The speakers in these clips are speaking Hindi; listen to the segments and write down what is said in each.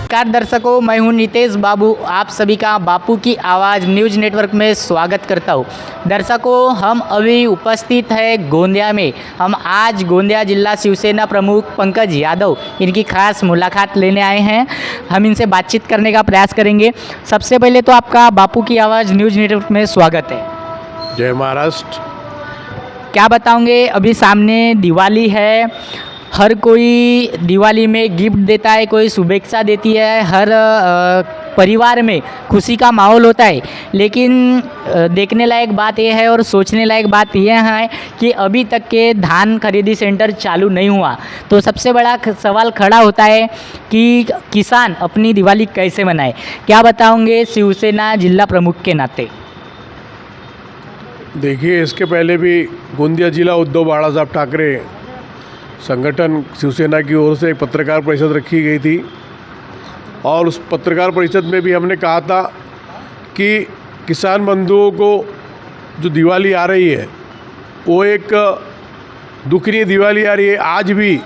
नमस्कार दर्शकों, मैं हूं नितेश बाबू। आप सभी का बापू की आवाज़ न्यूज़ नेटवर्क में स्वागत करता हूं। दर्शकों, हम अभी उपस्थित है गोंदिया में। हम आज गोंदिया जिला शिवसेना प्रमुख पंकज यादव इनकी खास मुलाकात लेने आए हैं। हम इनसे बातचीत करने का प्रयास करेंगे। सबसे पहले तो आपका बापू की आवाज़ न्यूज़ नेटवर्क में स्वागत है। जय महाराष्ट्र। क्या बताओगे, अभी सामने दिवाली है, हर कोई दिवाली में गिफ्ट देता है, कोई शुभेच्छा देती है, हर परिवार में खुशी का माहौल होता है। लेकिन देखने लायक बात यह है और सोचने लायक बात यह है कि अभी तक के धान खरीदी सेंटर चालू नहीं हुआ। तो सबसे बड़ा सवाल खड़ा होता है कि किसान अपनी दिवाली कैसे मनाए। क्या बताओगे शिवसेना जिला प्रमुख के नाते? देखिए, इसके पहले भी गोंदिया जिला उद्धव बाला साहब ठाकरे संगठन शिवसेना की ओर से एक पत्रकार परिषद रखी गई थी और उस पत्रकार परिषद में भी हमने कहा था कि किसान बंधुओं को जो दिवाली आ रही है वो एक दुखनीय दिवाली आ रही है। आज भी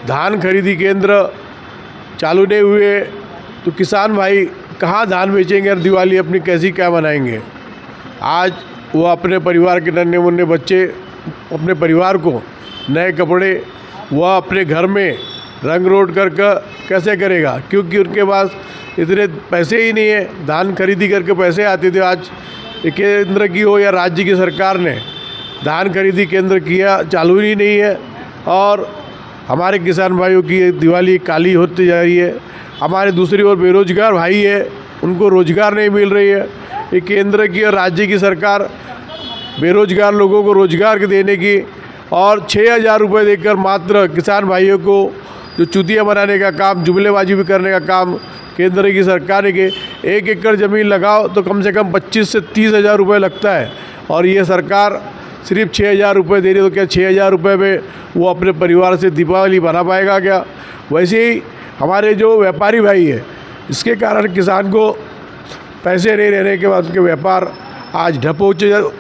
धान खरीदी केंद्र चालू नहीं हुए तो किसान भाई कहाँ धान बेचेंगे और दिवाली अपनी कैसी क्या मनाएंगे। आज वो अपने परिवार के नन्हे मुन्ने बच्चे, अपने परिवार को नए कपड़े वह अपने घर में रंग रोड कर कैसे करेगा, क्योंकि उनके पास इतने पैसे ही नहीं है। धान खरीदी करके पैसे आते थे। आज केंद्र की हो या राज्य की सरकार ने धान खरीदी केंद्र किया चालू ही नहीं है और हमारे किसान भाइयों की दिवाली काली होती जा रही है। हमारे दूसरी ओर बेरोजगार भाई है, उनको रोजगार नहीं मिल रही है। ये केंद्र की और राज्य की सरकार बेरोजगार लोगों को रोजगार देने की और 6,000 रुपये देकर मात्र किसान भाइयों को जो चुतिया बनाने का काम, जुमलेबाजी भी करने का काम केंद्र की सरकार ने के 1 एकड़ ज़मीन लगाओ तो कम से कम 25 से 30,000 रुपये लगता है और ये सरकार सिर्फ 6,000 रुपये दे रही। तो क्या 6,000 रुपये में वो अपने परिवार से दीपावली बना पाएगा क्या? वैसे ही हमारे जो व्यापारी भाई है, इसके कारण किसान को पैसे नहीं रहने के बाद उनके व्यापार आज ढप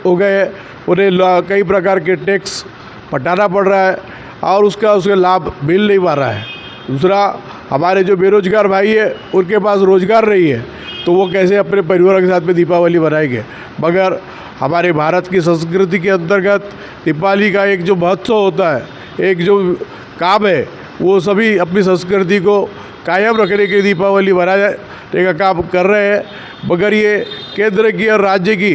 हो गए हैं। उन्हें कई प्रकार के टैक्स पटाना पड़ रहा है और उसके लाभ मिल नहीं पा रहा है। दूसरा, हमारे जो बेरोजगार भाई है उनके पास रोजगार नहीं है तो वो कैसे अपने परिवार के साथ में दीपावली बनाएंगे। मगर हमारे भारत की संस्कृति के अंतर्गत दीपावली का एक जो महोत्सव होता है, एक जो काम है, वो सभी अपनी संस्कृति को कायम रखने के लिए दीपावली बनाने का काम कर रहे हैं। मगर ये केंद्र की और राज्य की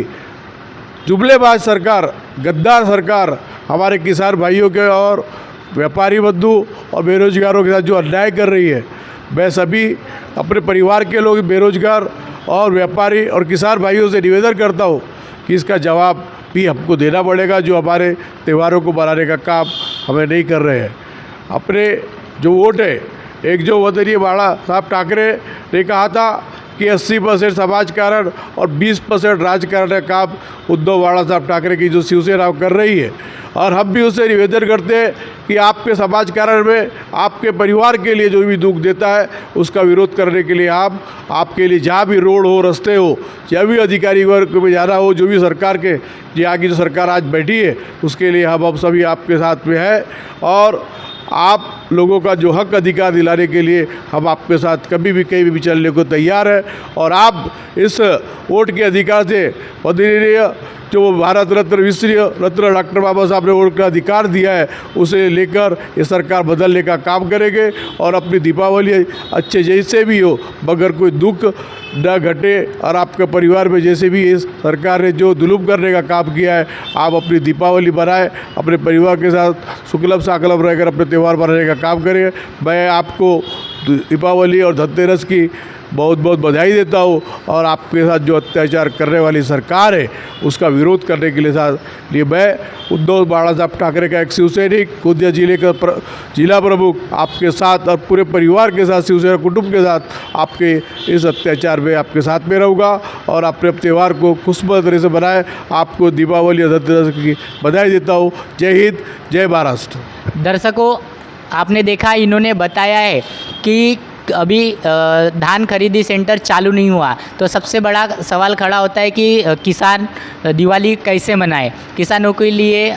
जुमलेबाज सरकार, गद्दार सरकार हमारे किसान भाइयों के और व्यापारी बंधु और बेरोजगारों के साथ जो अन्याय कर रही है, मैं सभी अपने परिवार के लोग बेरोजगार और व्यापारी और किसान भाइयों से निवेदन करता हूँ कि इसका जवाब भी हमको देना पड़ेगा। जो हमारे त्योहारों को बनाने का काम हमें नहीं कर रहे हैं। अपने जो वोट है, एक जो वदनीय बाला साहब ठाकरे ने कहा था कि 80% समाजकारण और 20% राजकारण का काम उद्धव बाला साहब ठाकरे की जो शिवसेना कर रही है और हम भी उससे निवेदन करते हैं कि आपके समाजकारण में आपके परिवार के लिए जो भी दुख देता है उसका विरोध करने के लिए हम आपके लिए जहाँ भी रोड हो, रास्ते हो, या भी अधिकारी वर्ग में जाना हो, जो भी सरकार के यहाँ की जो सरकार आज बैठी है उसके लिए हम सभी आपके साथ में है और आप लोगों का जो हक अधिकार दिलाने के लिए हम आपके साथ कभी भी कहीं भी चलने को तैयार है। और आप इस वोट के अधिकार से वदनीय जो भारत रत्न विश्व रत्न डॉक्टर बाबा साहब ने वोट का अधिकार दिया है उसे लेकर ये सरकार बदलने का काम करेंगे और अपनी दीपावली अच्छे जैसे भी हो मगर कोई दुख न घटे। और आपके परिवार में जैसे भी इस सरकार ने जो जुल्म करने का काम किया है, आप अपनी दीपावली बनाएं, अपने परिवार के साथ सुकलम साकलम रहकर अपने त्यौहार मनाने का काम करें। मैं आपको दीपावली और धनतेरस की बहुत बहुत बधाई देता हूँ और आपके साथ जो अत्याचार करने वाली सरकार है उसका विरोध करने के लिए मैं उद्धव बाला साहब ठाकरे का एक शिवसैनिक, गोंदिया जिले का जिला प्रमुख आपके साथ और पूरे परिवार के साथ, शिवसेना कुटुंब के साथ आपके इस अत्याचार में आपके साथ में रहूँगा और अपने त्यौहार को खुशनुमा तरह से बनाए। आपको दीपावली और धनतेरस की बधाई देता हूँ। जय हिंद, जय महाराष्ट्र। दर्शकों, आपने देखा, इन्होंने बताया है कि अभी धान खरीदी सेंटर चालू नहीं हुआ, तो सबसे बड़ा सवाल खड़ा होता है कि किसान दिवाली कैसे मनाए। किसानों के लिए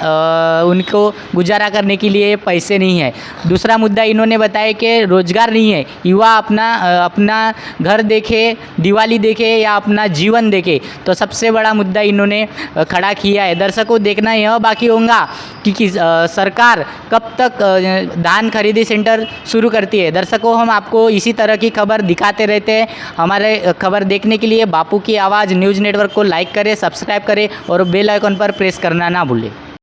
उनको गुजारा करने के लिए पैसे नहीं है। दूसरा मुद्दा इन्होंने बताया कि रोज़गार नहीं है, युवा अपना घर देखे, दिवाली देखे या अपना जीवन देखे, तो सबसे बड़ा मुद्दा इन्होंने खड़ा किया है। दर्शकों, देखना यह बाकी होगा कि सरकार कब तक धान खरीदी सेंटर शुरू करती है। दर्शकों, हम आपको इसी तरह की खबर दिखाते रहते हैं। हमारे खबर देखने के लिए बापू की आवाज़ न्यूज़ नेटवर्क को लाइक करें, सब्सक्राइब करें और बेल आइकन पर प्रेस करना ना भूलें।